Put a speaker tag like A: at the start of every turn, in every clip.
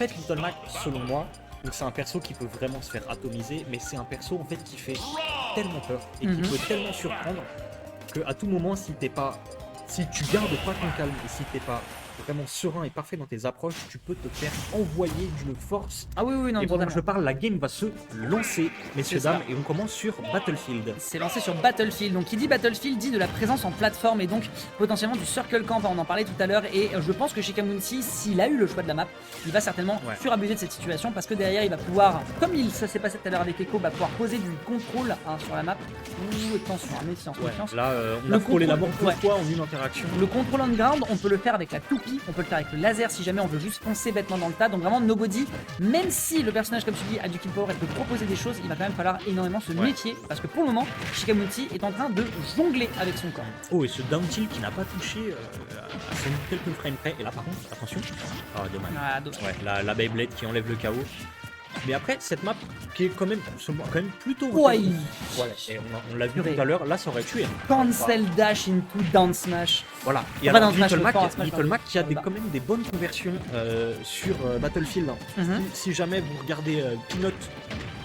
A: En fait, Little Mac, selon moi, donc c'est un perso qui peut vraiment se faire atomiser, mais c'est un perso en fait qui fait tellement peur et qui peut tellement surprendre que à tout moment, si tu gardes pas ton calme et si t'es pas vraiment serein et parfait dans tes approches, tu peux te faire envoyer d'une force.
B: Ah oui, oui, non,
A: Et pendant que
B: totalement.
A: je parle, la game va se lancer, messieurs, dames, et on commence sur Battlefield.
B: C'est lancé sur Battlefield. Donc qui dit Battlefield dit de la présence en plateforme et donc potentiellement du Circle Camp, on en parlait tout à l'heure. Et je pense que Shikamunsi, s'il a eu le choix de la map, il va certainement surabuser de cette situation parce que derrière il va pouvoir, comme ça s'est passé tout à l'heure avec Echo, va pouvoir poser du contrôle sur la map. Ouh, attention, méfiance, méfiance.
A: Là, on a frôlé la mort deux fois en une interaction.
B: Le contrôle on ground, on peut le faire avec la toupie, on peut le faire avec le laser si jamais on veut juste foncer bêtement dans le tas. Donc vraiment Nobody, même si le personnage comme tu dis a du kill power et peut proposer des choses, il va quand même falloir énormément se méfier parce que pour le moment Shikamunsi est en train de jongler avec son corps.
A: Oh, et ce down tilt qui n'a pas touché à son quelques frames près. Et là par contre, attention. Ah, dommage.
B: Ah, dommage.
A: Ouais, la Beyblade qui enlève le chaos. Mais après, cette map qui est quand même plutôt...
B: Ouais.
A: Voilà, et on l'a vu tout à l'heure, là ça aurait tué.
B: Cancel dash into down smash.
A: Voilà. Et
B: Enfin,
A: alors,
B: Little
A: Little Mac qui a quand même des bonnes conversions sur Battlefield. Si jamais vous regardez Peanut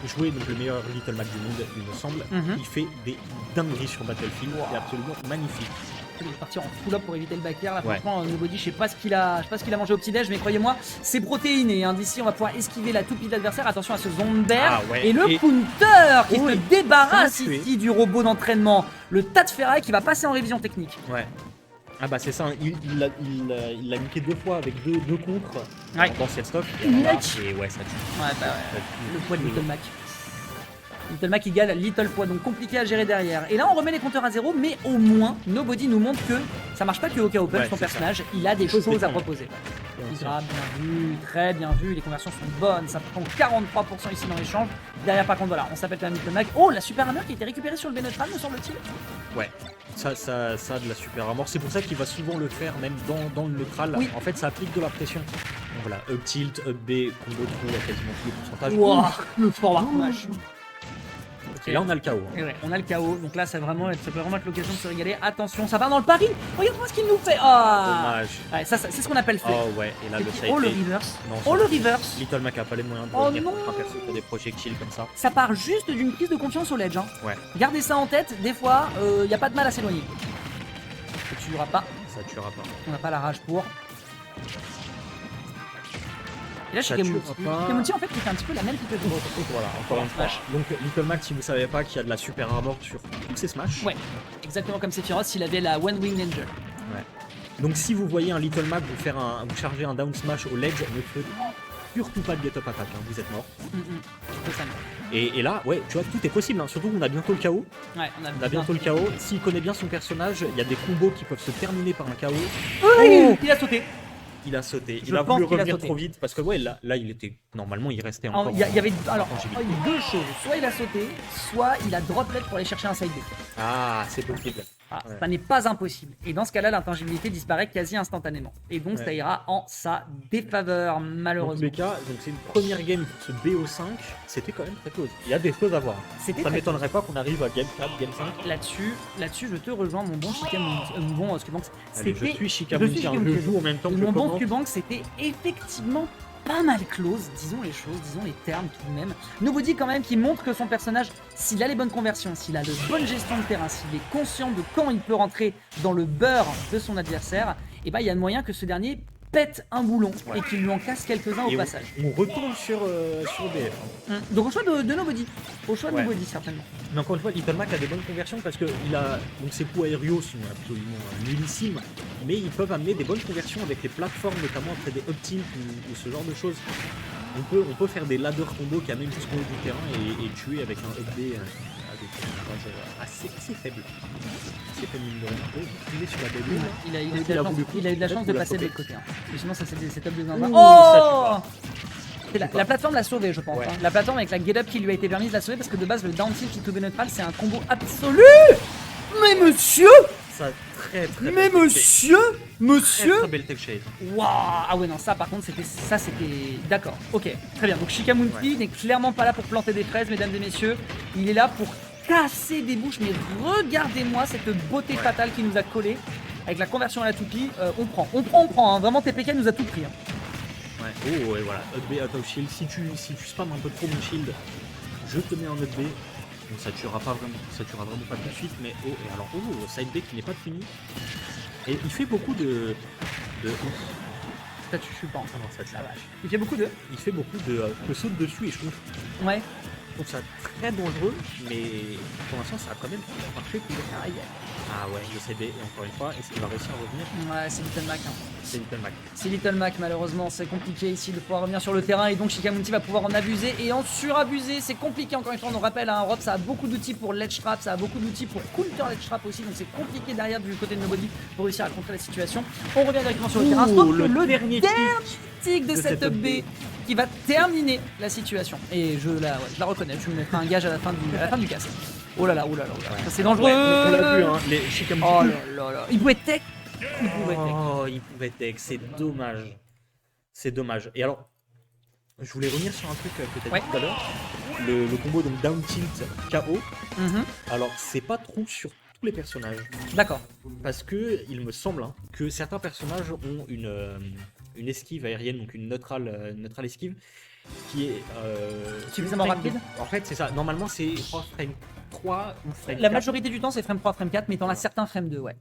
A: jouer, donc le meilleur Little Mac du monde, il me semble, il fait des dingueries sur Battlefield. C'est absolument magnifique.
B: Il est parti en full up pour éviter le back air. Là, franchement, Nobody, je sais pas ce qu'il a mangé au petit-déj, mais croyez-moi, c'est protéiné. Hein. D'ici, on va pouvoir esquiver la toupie de l'adversaire. Attention à ce Zonder. Et le counter qui se débarrasse ici du robot d'entraînement. Le tas de ferraille qui va passer en révision technique.
A: Ouais. Ah bah c'est ça, il l'a niqué deux fois avec deux contres dans cette stock. Et ouais, ça tue.
B: Le poids de Little Mac. Little Mac égale Little poids, donc compliqué à gérer derrière. Et là on remet les compteurs à zéro, mais au moins Nobody nous montre que ça marche pas que au KO Punch, son personnage, il a des choses à proposer. Bien vu, très bien vu, les conversions sont bonnes, ça prend 43% ici dans l'échange. Derrière par contre voilà, on s'appelle quand même Little Mac. Oh, la super armor qui a été récupérée sur le B neutral me semble-t-il.
A: Ouais, ça a de la super armor, c'est pour ça qu'il va souvent le faire même dans le neutral. En fait ça applique de la pression. Donc voilà, up tilt, up B, combo trou à quasiment tous les pourcentages.
B: Wow, le forward smash.
A: Et là on a le KO.
B: Et ouais, on a le KO, donc là ça peut vraiment être l'occasion de se régaler. Attention, ça part dans le pari. Regarde-moi ce qu'il nous fait.
A: Dommage.
B: Ouais, ça c'est ce qu'on appelle fait.
A: Oh ouais, et là le side
B: le reverse. Le reverse.
A: Little Mac a pas les moyens de revenir contre un perso pour des projectiles comme ça.
B: Ça part juste d'une prise de confiance au ledge. Hein.
A: Ouais.
B: Gardez ça en tête, des fois, y a pas de mal à s'éloigner. Ça tuera pas.
A: Ça tuera pas.
B: On n'a pas la rage pour. Et là, Shikamunsi en fait, il fait un petit peu la même type de chose.
A: Voilà, encore une fois. Donc, Little Mac, si vous savez pas qu'il y a de la super armor sur tous ses smash.
B: Ouais, exactement comme Sephiroth, s'il avait la One Wing Ninja.
A: Ouais. Donc, si vous voyez un Little Mac vous charger un down smash au ledge, ne faites surtout pas de get up attack, hein, vous êtes mort. Et là, ouais, tu vois, tout est possible, hein. Surtout qu'on a bientôt le KO.
B: Ouais,
A: on a bientôt le KO. S'il connaît bien son personnage, il y a des combos qui peuvent se terminer par un KO.
B: Oh, il a sauté.
A: Il a sauté, il a voulu revenir trop vite parce que ouais là il était normalement il restait encore.
B: Il y avait deux choses, soit il a sauté, soit il a droplet pour aller chercher un side B.
A: Ah, c'est possible.
B: Ça n'est pas impossible. Et dans ce cas-là, l'intangibilité disparaît quasi instantanément. Et donc ça ira en sa défaveur, malheureusement.
A: Dans tous les cas, donc c'est une première game pour ce BO5, c'était quand même très close. Il y a des choses à voir. Ça m'étonnerait pas qu'on arrive à game 4, game 5.
B: Là-dessus, je te rejoins, mon bon Shikamunsi.
A: Je suis Shikamunsi, je joue en même temps que
B: mon bon Cubank, c'était effectivement pas mal close, disons les choses, disons les termes tout de même. Nobody quand même qui montre que son personnage, s'il a les bonnes conversions, s'il a de bonnes gestions de terrain, s'il est conscient de quand il peut rentrer dans le beurre de son adversaire, et bah il y a moyen que ce dernier pète un boulon et qu'il lui en casse quelques-uns au passage.
A: On retourne sur BF.
B: Donc au choix de Nobody. Au choix de Nobody certainement.
A: Mais encore une fois, Little Mac a des bonnes conversions parce que donc ses coups aériaux sont absolument nullissimes, mais ils peuvent amener des bonnes conversions avec les plateformes, notamment après des up tilt ou ce genre de choses. On peut faire des ladder combos qui amènent jusqu'au haut du terrain et tuer avec un up B avec un range assez faible. C'est comme une il est sur la belle.
B: Il a eu de la chance de passer de l'autre côté. Mais sinon ça c'est des setups de zinzin. Oh, la plateforme l'a sauvé, je pense. Hein. La plateforme avec la get up qui lui a été permise l'a sauvé parce que de base le down tilt to be neutral c'est un combo absolu. Mais monsieur,
A: ça très
B: mais monsieur,
A: très belle tech shade.
B: Waouh. Ah ouais non, ça par contre c'était d'accord. OK, très bien. Donc Shikamunsi n'est clairement pas là pour planter des fraises, mesdames et messieurs. Il est là pour casser des bouches, mais regardez-moi cette beauté fatale qui nous a collé avec la conversion à la toupie. On prend, hein. Vraiment TPK nous a tout pris. Hein.
A: Ouais. Oh, ouais, voilà. Up B, out of shield. Si tu spams un peu trop mon shield, je te mets en up B. Donc ça tuera vraiment pas tout de suite. Mais oh, et alors, side B qui n'est pas fini. Et il fait beaucoup de...
B: Ça tue, je suis pas.
A: Ah non, ça tue.
B: La vache. Il fait beaucoup de.
A: Il fait beaucoup de saute dessus et je trouve
B: Ouais.
A: ça très dangereux, mais pour l'instant ça a quand même marché.
B: Aïe.
A: Ah ouais, le CD, et encore une fois, est-ce qu'il va réussir à revenir?
B: Ouais, c'est Little Mac. Hein.
A: C'est Little Mac.
B: C'est Little Mac, malheureusement, c'est compliqué ici de pouvoir revenir sur le terrain et donc Shikamunti va pouvoir en abuser et en surabuser. C'est compliqué, encore une fois, on nous rappelle, hein, Rob, ça a beaucoup d'outils pour ledge trap, ça a beaucoup d'outils pour counter ledge trap aussi, donc c'est compliqué derrière du côté de Nobody pour réussir à contrer la situation. On revient directement sur le terrain.
A: Le dernier
B: tic de cette B qui va terminer la situation. Et je la reconnais, je me mettrai un gage à la fin du casque. Oh là là, oh là là, oh là là. C'est dangereux.
A: Ouais, on l'a vu, hein, les Shikamunti.
B: Oh là là, il pouvait tech.
A: Il pouvait tech, c'est dommage. C'est dommage. Et alors, je voulais revenir sur un truc que tu as dit tout à l'heure. Le combo donc down tilt KO. Alors, c'est pas trop sur tous les personnages.
B: D'accord.
A: Parce que il me semble que certains personnages ont une esquive aérienne, donc une neutrale esquive, qui est
B: suffisamment rapide.
A: En fait, c'est ça. Normalement, c'est frame 3 ou frame 4.
B: La majorité du temps, c'est frame 3, frame 4, mais t'en as certains frame 2, ouais.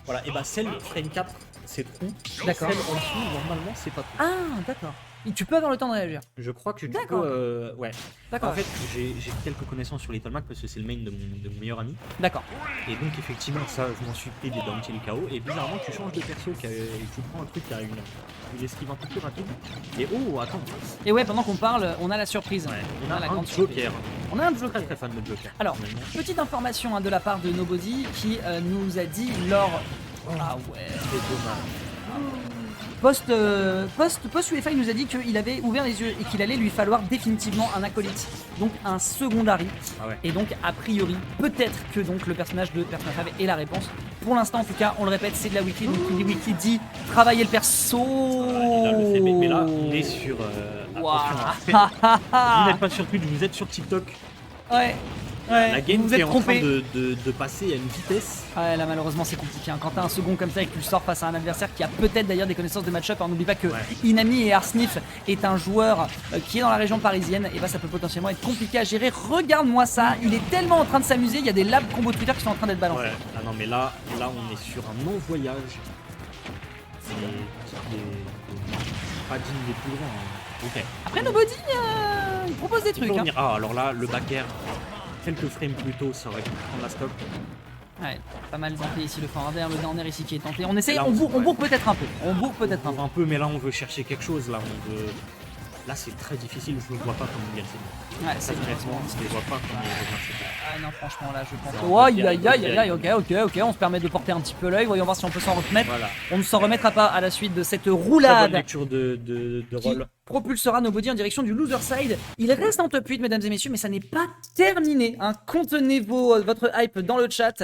A: Voilà, et bah celle frame 4, c'est trou.
B: D'accord.
A: Celle en dessous, normalement, c'est pas trou.
B: Ah, d'accord. Et tu peux avoir le temps de réagir.
A: Je crois que tu
B: D'accord.
A: peux. Ouais.
B: D'accord.
A: En fait, j'ai quelques connaissances sur Little Mac parce que c'est le main de mon meilleur ami.
B: D'accord.
A: Et donc, effectivement, ça, je m'en suis pris des down tilt KO. Et bizarrement, tu changes de perso et tu prends un truc qui a une esquive un peu plus rapide. Et oh, attends.
B: Et ouais, pendant qu'on parle, on a la surprise.
A: Ouais, on a
B: la
A: un
B: grande
A: Joker.
B: On a un
A: Très
B: Joker.
A: très fan de Joker.
B: Alors, petite information de la part de Nobody qui nous a dit lors. Ah ouais.
A: C'est dommage.
B: Post UEFA, il nous a dit qu'il avait ouvert les yeux et qu'il allait lui falloir définitivement un acolyte, donc un secondary.
A: Ah ouais.
B: Et donc, a priori, peut-être que donc le personnage de Persona 5 est la réponse. Pour l'instant, en tout cas, on le répète, c'est de la wiki. Donc, qui dit wiki dit travailler le perso.
A: Là, le fait, mais là, il est sur. Attention, vous n'êtes pas sur Twitch, vous êtes sur TikTok.
B: Ouais.
A: La game
B: vous
A: est
B: êtes
A: en
B: trompé.
A: train de passer à une vitesse.
B: Ouais, là malheureusement c'est compliqué. Quand t'as un second comme ça et que tu le sors face à un adversaire qui a peut-être d'ailleurs des connaissances de match-up, on n'oublie pas que Inami et Arsnif est un joueur qui est dans la région parisienne, et bah ça peut potentiellement être compliqué à gérer. Regarde-moi ça, il est tellement en train de s'amuser, il y a des labs combo Twitter qui sont en train d'être balancés.
A: Ouais. Ah non mais là on est sur un non-voyage. C'est pas digne des plus grands. Ok.
B: Après Nobody, il propose des trucs.
A: Ah alors là, le back air, quelques frames plus tôt, ça aurait pu prendre la stop.
B: Ouais, pas mal tenté ici le forward air, le down air ici qui est tenté. On essaye,
A: Là,
B: on bourre peut-être un peu. On bourre peut-être
A: Un peu, mais là on veut chercher quelque chose. Là c'est très difficile, je ne vois pas comment il gagne cette game.
B: Ouais, c'est
A: honnêtement, je ne vois pas comment il gagne cette game.
B: Ah non, franchement là je pense. Aïe, ok, on se permet de porter un petit peu l'œil, voyons voir si on peut s'en remettre.
A: Voilà.
B: On ne s'en remettra pas à la suite de cette
A: Très bonne
B: roulade
A: lecture de
B: qui
A: rôle.
B: propulsera Nobody en direction du loser side. Il reste en top 8 mesdames et messieurs, mais ça n'est pas terminé. Contenez votre hype dans le chat.